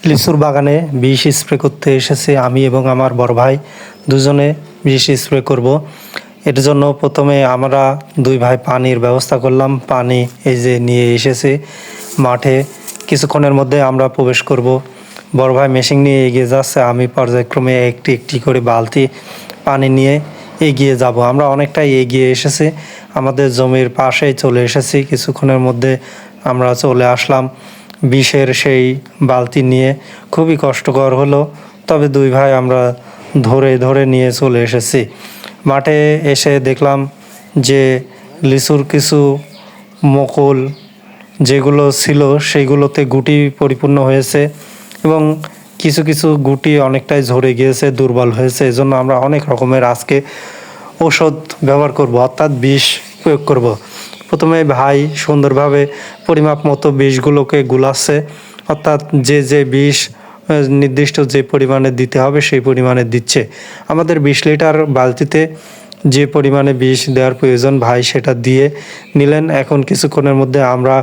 লিচুর বাগানে বিষ স্প্রে করতে এসেছি আমি এবং আমার বড় ভাই দুজনে বিষ স্প্রে করব। এর জন্য প্রথমে আমরা দুই ভাই পানির ব্যবস্থা করলাম। পানি এই যে নিয়ে এসেছি মাঠে। কিছুক্ষণের মধ্যে আমরা প্রবেশ করব। বড় ভাই মেশিন নিয়ে এগিয়ে যাচ্ছে, আমি পর্যায়ক্রমে একটি একটি করে বালতি পানি নিয়ে এগিয়ে যাব। আমরা অনেকটাই এগিয়ে এসেছি, আমাদের জমির পাশেই চলে এসেছি। কিছুক্ষণের মধ্যে আমরা চলে আসলাম বিষের সেই বালতি নিয়ে। খুবই কষ্টকর হলো, তবে দুই ভাই আমরা ধরে ধরে নিয়ে চলে এসেছি। মাঠে এসে দেখলাম যে লিচুর কিছু মুকুল যেগুলো ছিল সেগুলোতে গুটি পরিপূর্ণ হয়েছে এবং কিছু কিছু গুটি অনেকটাই ঝরে গিয়েছে, দুর্বল হয়েছে। এজন্য আমরা অনেক রকমের আজকে ঔষধ ব্যবহার করব, অর্থাৎ বিষ প্রয়োগ করব। প্রথমে ভাই সুন্দরভাবে পরিমাপ মতো বিষগুলোকে গুলাচ্ছে, অর্থাৎ যে যে বিষ নির্দিষ্ট যে পরিমাণে দিতে হবে সেই পরিমাণে দিচ্ছে। আমাদের 20 লিটার বালতিতে যে পরিমাণে বিষ দেওয়ার প্রয়োজন ভাই সেটা দিয়ে নিলেন। এখন কিছুক্ষণের মধ্যে আমরা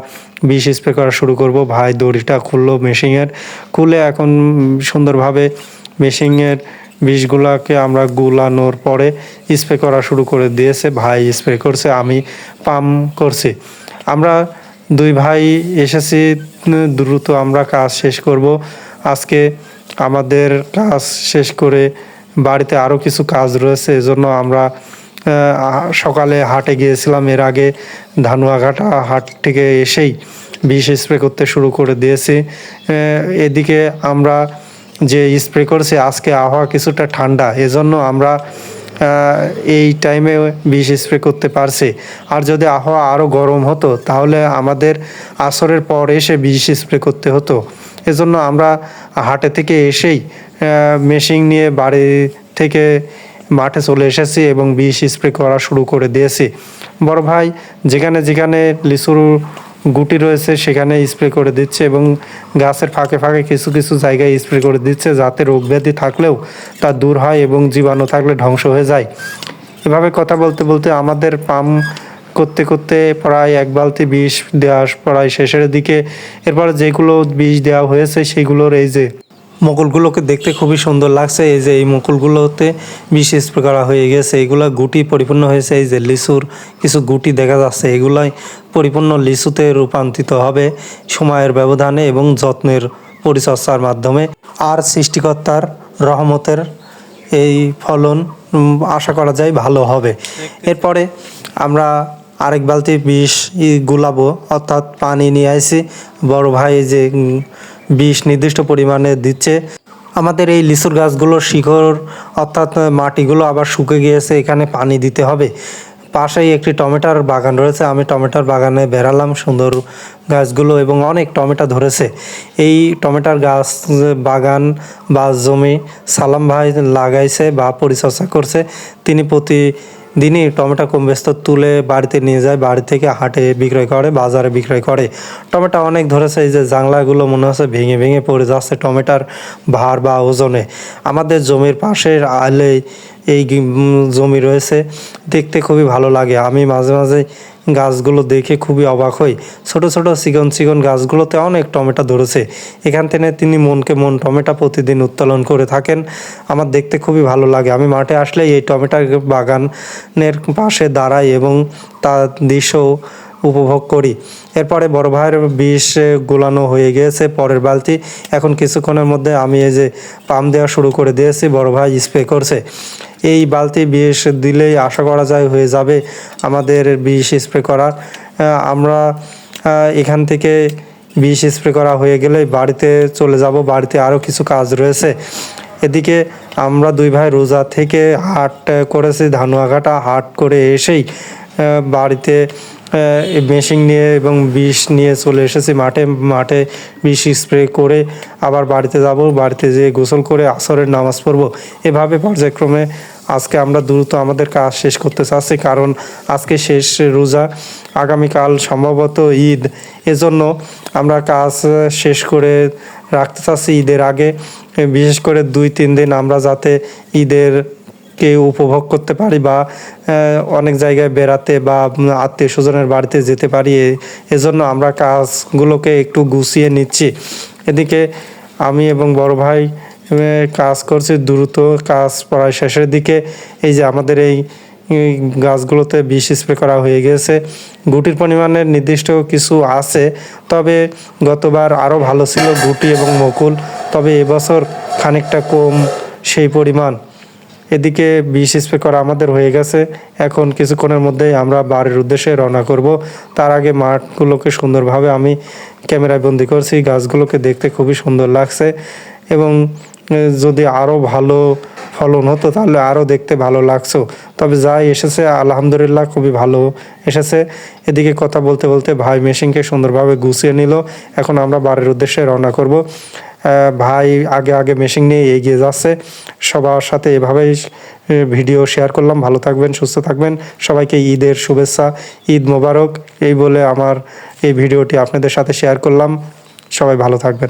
বিষ স্প্রে করা শুরু করব। ভাই দড়িটা খুললো মেশিনের, খুলে এখন সুন্দরভাবে মেশিনের বিষগুলাকে আমরা গুলানোর পরে স্প্রে করা শুরু করে দিয়েছে। ভাই স্প্রে করছে, আমি পাম্প করছি। আমরা দুই ভাই এসেছি, দ্রুত আমরা কাজ শেষ করব আজকে। আমাদের কাজ শেষ করে বাড়িতে আরও কিছু কাজ রয়েছে, এজন্য আমরা সকালে হাটে গিয়েছিলাম। এর আগে ধানুয়াঘাটা হাট থেকে এসেই বিষ স্প্রে করতে শুরু করে দিয়েছি। এদিকে আমরা যে স্প্রে করছি, আজকে আবহাওয়া কিছুটা ঠান্ডা, এজন্য আমরা এই টাইমে বিষ স্প্রে করতে পারছি। আর যদি আবহাওয়া আরও গরম হতো তাহলে আমাদের আসরের পর এসে বিষ স্প্রে করতে হতো। এজন্য আমরা হাটে থেকে এসেই মেশিন নিয়ে বাড়ি থেকে মাঠে চলে এসেছি এবং বিষ স্প্রে করা শুরু করে দিয়েছি। বড় ভাই যেখানে যেখানে লিচুর গুটি রয়েছে সেখানে স্প্রে করে দিচ্ছে এবং গাছের ফাঁকে ফাঁকে কিছু কিছু জায়গায় স্প্রে করে দিচ্ছে, যাতে রোগ ব্যাধি থাকলেও তা দূর হয় এবং জীবাণু থাকলে ধ্বংস হয়ে যায়। এভাবে কথা বলতে বলতে আমাদের পাম্প করতে করতে প্রায় এক বালতি বিষ দেওয়া প্রায় শেষের দিকে। এরপর যেগুলো বিষ দেওয়া হয়েছে সেগুলোর এই যে মুকুলগুলোকে দেখতে খুবই সুন্দর লাগছে। এই যে এই মুকুলগুলোতে বিষ স্প্রে করা হয়ে গেছে, এগুলো গুটি পরিপূর্ণ হয়েছে। এই যে লিচুর কিছু গুটি দেখা যাচ্ছে, এগুলাই পরিপূর্ণ লিচুতে রূপান্তরিত হবে সময়ের ব্যবধানে এবং যত্নের পরিচর্যার মাধ্যমে। আর সৃষ্টিকর্তার রহমতের এই ফলন আশা করা যায় ভালো হবে। এরপরে আমরা আরেক বালতি বিষ গুলাবো, অর্থাৎ পানি নিয়ে আসি। বড় ভাই যে বিষ নির্দিষ্ট পরিমাণে দিচ্ছে। আমাদের এই লিচুর গাছগুলোর শিকড় অর্থাৎ মাটিগুলো আবার শুকে গিয়েছে, এখানে পানি দিতে হবে। পাশেই একটি টমেটোর বাগান রয়েছে, আমি টমেটোর বাগানে বেড়ালাম। সুন্দর গাছগুলো এবং অনেক টমেটো ধরেছে। এই টমেটোর গাছ বাগান বা জমি সালাম ভাই লাগাইছে বা পরিচর্যা করছে। তিনি প্রতিদিনই টমেটো কম ব্যস্ত তুলে বাড়িতে নিয়ে যায়, বাড়ি থেকে হাটে বিক্রয় করে, বাজারে বিক্রয় করে। টমেটো অনেক ধরেছে, এই যে জাংলাগুলো মনে হচ্ছে ভেঙে ভেঙে পড়ে যাচ্ছে টমেটোর ভার বা ওজনে। আমাদের জমির পাশের আলে এই জমি রয়েছে, দেখতে খুবই ভালো লাগে। আমি মাঝে মাঝে গাছগুলো দেখে খুবই অবাক হই। ছোট ছোট চিকন চিকন গাছগুলোতে অনেক টমেটো ধরেছে। এখান থেকে তিনি মনকে মন টমেটো প্রতিদিন উত্তোলন করে থাকেন। আমার দেখতে খুবই ভালো লাগে। আমি মাঠে আসলে এই টমেটো বাগানের পাশে দাঁড়াই এবং তার দৃশ্য উপভোগ করি। এরপরে বড় ভাইয়ের বিষ গোলানো হয়ে গিয়েছে পরের বালতি। এখন কিছুক্ষণের মধ্যে আমি এই যে পাম্প দেওয়া শুরু করে দিয়েছি, বড় ভাই স্প্রে করছে। এই বালতি বিষ দিলেই আশা করা যায় হয়ে যাবে আমাদের বিষ স্প্রে করার। আমরা এখান থেকে বিষ স্প্রে করা হয়ে গেলে বাড়িতে চলে যাব। বাড়িতে আরও কিছু কাজ রয়েছে। এদিকে আমরা দুই ভাই রোজা থেকে হাট করেছি, ধানুয়াঘাটা হাট করে এসেই বাড়িতে মেশিন নিয়ে এবং বিষ নিয়ে চলে এসেছি মাঠে। মাঠে বিষ স্প্রে করে আবার বাড়িতে যাব, বাড়িতে যেয়ে গোসল করে আসরের নামাজ পড়ব। এভাবে পর্যায়ক্রমে আজকে আমরা দ্রুত আমাদের কাজ শেষ করতে চাচ্ছি, কারণ আজকে শেষ রোজা, আগামীকাল সম্ভবত ঈদ। এজন্য আমরা কাজ শেষ করে রাখতে চাচ্ছি ঈদের আগে। বিশেষ করে 2-3 দিন আমরা যাতে ঈদের কে উপভোগ করতে পারি বা অনেক জায়গায় বেড়াতে বা আত্মীয় স্বজনের বাড়িতে যেতে পারি, এজন্য আমরা কাজগুলোকে একটু গুছিয়ে নিচ্ছি। এদিকে আমি এবং বড় ভাই কাজ করছি দ্রুত, কাজ প্রায় শেষের দিকে। এই যে আমাদের এই গাছগুলোতে বিষ স্প্রে করা হয়ে গেছে। গুটির পরিমাণের নির্দিষ্ট কিছু আছে, তবে গতবার আরও ভালো ছিল গুটি এবং মুকুল, তবে এবছর খানিকটা কম সেই পরিমাণ। এদিকে বিষ স্প্রে করা আমাদের হয়ে গেছে। এখন কিছুক্ষণের মধ্যেই আমরা বাড়ির উদ্দেশ্যে রওনা করব। তার আগে মাঠগুলোকে সুন্দরভাবে আমি ক্যামেরায় বন্দি করছি। গাছগুলোকে দেখতে খুবই সুন্দর লাগছে এবং যদি আরও ভালো ফলন হতো তাহলে আরও দেখতে ভালো লাগতো। তবে যাই এসেছে আলহামদুলিল্লাহ খুবই ভালো এসেছে। এদিকে কথা বলতে বলতে ভাই মেশিনকে সুন্দরভাবে গুছিয়ে নিল। এখন আমরা বাড়ির উদ্দেশ্যে রওনা করব। ভাই আগে আগে মেশিন নিয়ে এগিয়ে যাচ্ছে। সবার সাথে এভাবেই ভিডিও শেয়ার করলাম। ভালো থাকবেন, সুস্থ থাকবেন। সবাইকে ঈদের শুভেচ্ছা, ঈদ মোবারক এই বলে আমার এই ভিডিওটি আপনাদের সাথে শেয়ার করলাম। সবাই ভালো থাকবেন।